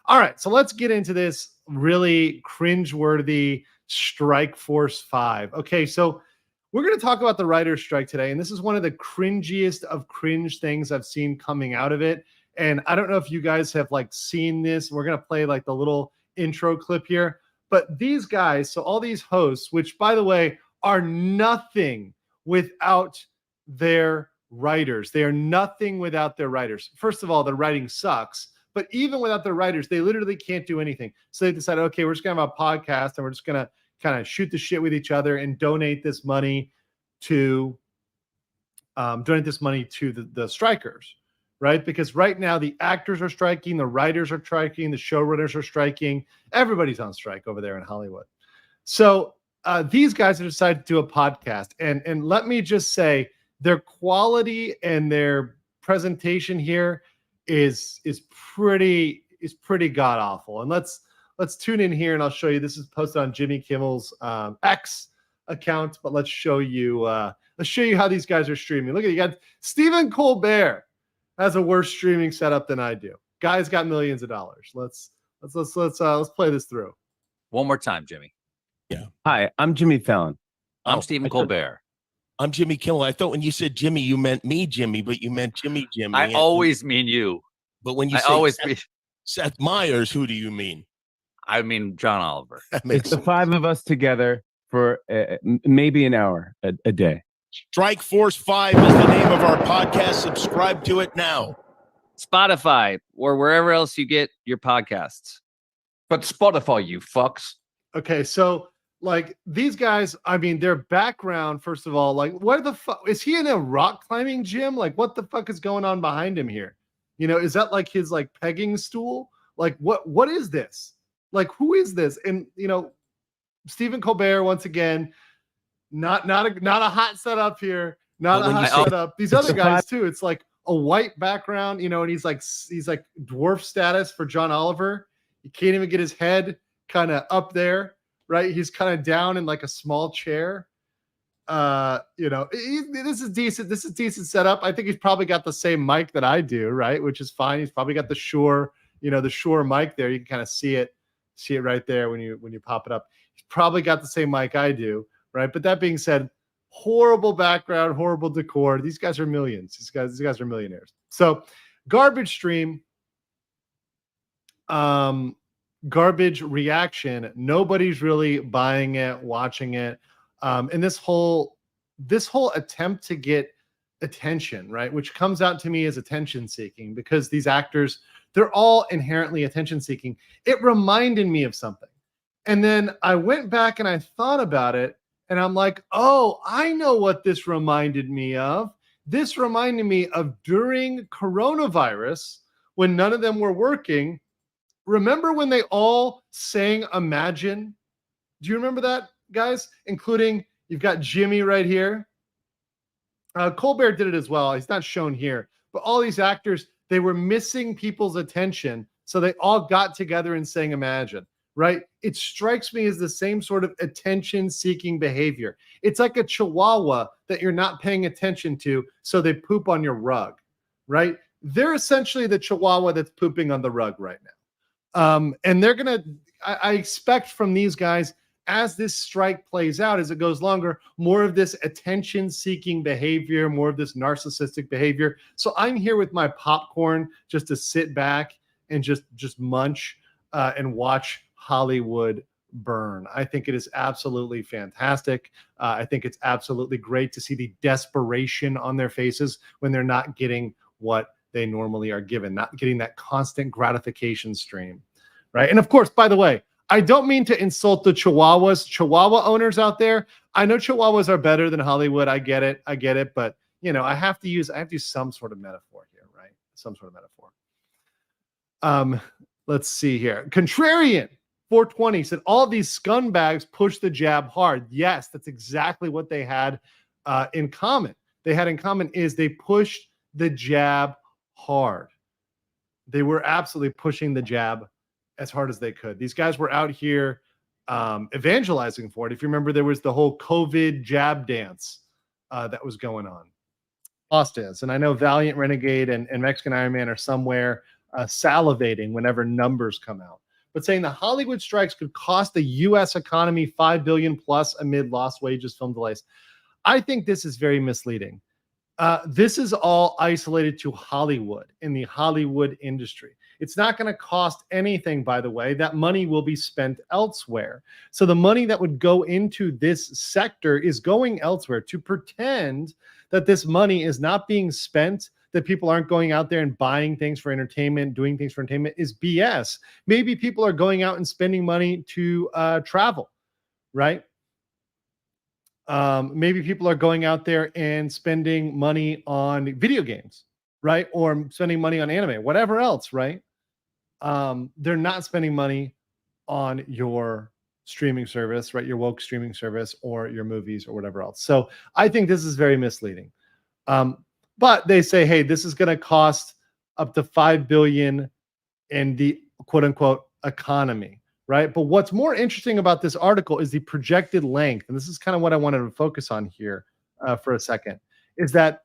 All right, so let's get into this really cringeworthy Strike Force 5. Okay, so we're going to talk about the writer's strike today, and this is one of the cringiest of cringe things I've seen coming out of it. And I don't know if you guys have like seen this. We're going to play like the little intro clip here. But these guys, so all these hosts, which by the way are nothing without their writers. They are nothing without their writers. First of all, the writing sucks. But even without their writers, they literally can't do anything. So they decided, okay, we're just going to have a podcast and we're just going to kind of shoot the shit with each other and donate this money to the strikers, right? Because right now the actors are striking, the writers are striking, the showrunners are striking. Everybody's on strike over there in Hollywood. So these guys have decided to do a podcast. And let me just say, their quality and their presentation here is pretty god awful. And let's tune in here and I'll show you. This is posted on Jimmy Kimmel's X account, but let's show you how these guys are streaming. Look at, you got Stephen Colbert has a worse streaming setup than I do. Guy's got millions of dollars. Let's play this through. One more time, Jimmy. Yeah. Hi, I'm Jimmy Fallon. I'm Stephen Colbert. I'm Jimmy Kimmel. I thought when you said Jimmy, you meant me, Jimmy, but you meant Jimmy. I always mean you. But when you say Seth Meyers, who do you mean? I mean John Oliver. It's the five of us together for maybe an hour a day. Strike Force 5 is the name of our podcast. Subscribe to it now. Spotify or wherever else you get your podcasts. But Spotify, you fucks. Okay, so like these guys, I mean, their background, first of all, like what the fuck is he in a rock climbing gym? Like what the fuck is going on behind him here? You know, is that like his like pegging stool? Like what is this? Like who is this? And you know, Stephen Colbert once again, not a hot setup here, not a hot setup. These other guys too. It's like a white background, you know, and he's like dwarf status for John Oliver. He can't even get his head kind of up there. Right, he's kind of down in like a small chair. You know, this is decent. This is decent setup. I think he's probably got the same mic that I do, right? Which is fine. He's probably got the Shure mic there. You can kind of see it right there when you pop it up. He's probably got the same mic I do, right? But that being said, horrible background, horrible decor. These guys are millions. These guys are millionaires. So, garbage stream. Garbage reaction. Nobody's really buying it, watching it. And this whole attempt to get attention, right? Which comes out to me as attention seeking, because these actors, they're all inherently attention seeking. It reminded me of something. And then I went back and I thought about it and I'm like, oh, I know what this reminded me of. This reminded me of during coronavirus when none of them were working. Remember when they all sang Imagine? Do you remember that, guys? Including, you've got Jimmy right here. Colbert did it as well. He's not shown here. But all these actors, they were missing people's attention. So they all got together and sang Imagine, right? It strikes me as the same sort of attention-seeking behavior. It's like a chihuahua that you're not paying attention to, so they poop on your rug, right? They're essentially the chihuahua that's pooping on the rug right now. And they're going to, I expect from these guys, as this strike plays out, as it goes longer, more of this attention-seeking behavior, more of this narcissistic behavior. So I'm here with my popcorn just to sit back and just munch and watch Hollywood burn. I think it is absolutely fantastic. I think it's absolutely great to see the desperation on their faces when they're not getting what they normally are given, not getting that constant gratification stream, right? And of course, by the way, I don't mean to insult the Chihuahua owners out there. I know Chihuahuas are better than Hollywood. I get it. But you know, I have to use some sort of metaphor here, right? Some sort of metaphor. Let's see here. Contrarian 420 said all these scumbags push the jab hard. Yes, that's exactly what they had in common. They had in common is they pushed the jab hard. They were absolutely pushing the jab as hard as they could. These guys were out here evangelizing for it. If you remember, there was the whole COVID jab dance that was going on. Lost is, and I know Valiant Renegade and Mexican Iron Man are somewhere salivating whenever numbers come out, but saying the Hollywood strikes could cost the U.S. economy $5 billion plus amid lost wages, film delays. I think this is very misleading. This is all isolated to Hollywood in the Hollywood industry. It's not going to cost anything, by the way. That money will be spent elsewhere. So the money that would go into this sector is going elsewhere. To pretend that this money is not being spent, that people aren't going out there and buying things for entertainment, doing things for entertainment, is BS. Maybe people are going out and spending money to travel, right? Maybe people are going out there and spending money on video games, right? Or spending money on anime, whatever else, right? They're not spending money on your streaming service, right? Your woke streaming service or your movies or whatever else. So I think this is very misleading. But they say, hey, this is going to cost up to $5 billion in the quote unquote economy, right? But what's more interesting about this article is the projected length. And this is kind of what I wanted to focus on here for a second, is that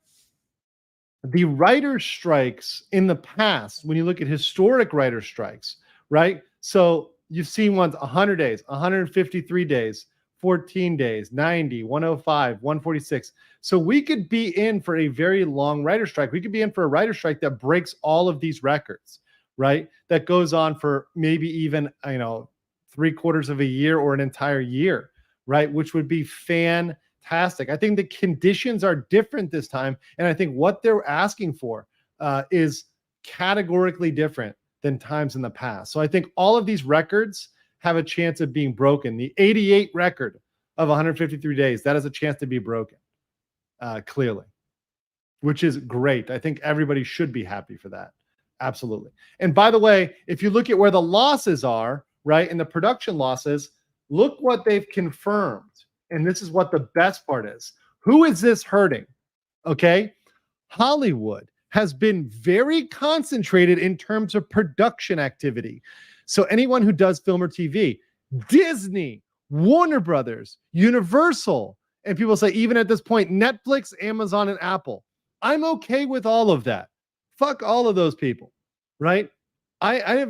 the writer strikes in the past, when you look at historic writer strikes, right? So you've seen ones 100 days, 153 days, 14 days, 90, 105, 146. So we could be in for a very long writer strike. We could be in for a writer strike that breaks all of these records, right? That goes on for maybe even, 3/4 of a year or an entire year, right? Which would be fantastic. I think the conditions are different this time. And I think what they're asking for is categorically different than times in the past. So I think all of these records have a chance of being broken. The 88 record of 153 days, that has a chance to be broken, clearly, which is great. I think everybody should be happy for that. Absolutely. And by the way, if you look at where the losses are, right, and the production losses, look what they've confirmed. And this is what the best part is. Who is this hurting? Okay. Hollywood has been very concentrated in terms of production activity. So anyone who does film or TV, Disney, Warner Brothers, Universal, and people say even at this point, Netflix, Amazon, and Apple. I'm okay with all of that. Fuck all of those people, right? I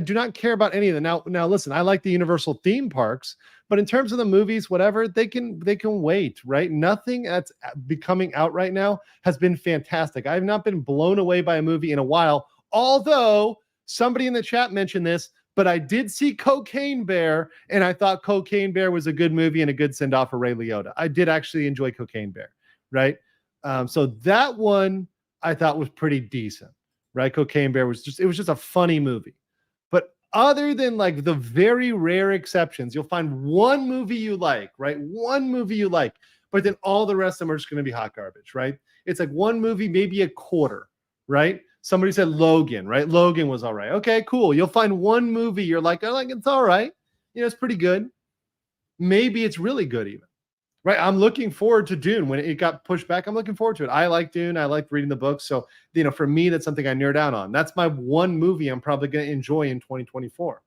do not care about any of them. Now listen, I like the Universal theme parks, but in terms of the movies, whatever, they can wait, right? Nothing that's becoming out right now has been fantastic. I have not been blown away by a movie in a while, although somebody in the chat mentioned this, but I did see Cocaine Bear, and I thought Cocaine Bear was a good movie and a good send-off for Ray Liotta. I did actually enjoy Cocaine Bear, right? So that one I thought was pretty decent, right? Cocaine Bear was just a funny movie. But other than like the very rare exceptions, you'll find one movie you like, right? One movie you like, but then all the rest of them are just going to be hot garbage, right? It's like one movie, maybe a quarter, right? Somebody said Logan, right? Logan was all right. Okay, cool. You'll find one movie you're like, it's all right. It's pretty good. Maybe it's really good even. Right. I'm looking forward to Dune. When it got pushed back, I'm looking forward to it. I like Dune. I like reading the books. So, for me, that's something I nerd down on. That's my one movie I'm probably going to enjoy in 2024.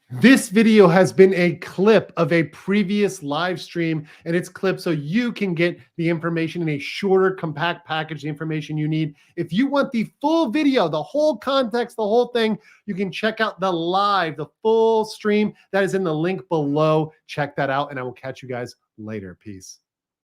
This video has been a clip of a previous live stream, and it's clipped so you can get the information in a shorter, compact package, the information you need. If you want the full video, the whole context, the whole thing, you can check out the full stream that is in the link below. Check that out, and I will catch you guys later. Peace.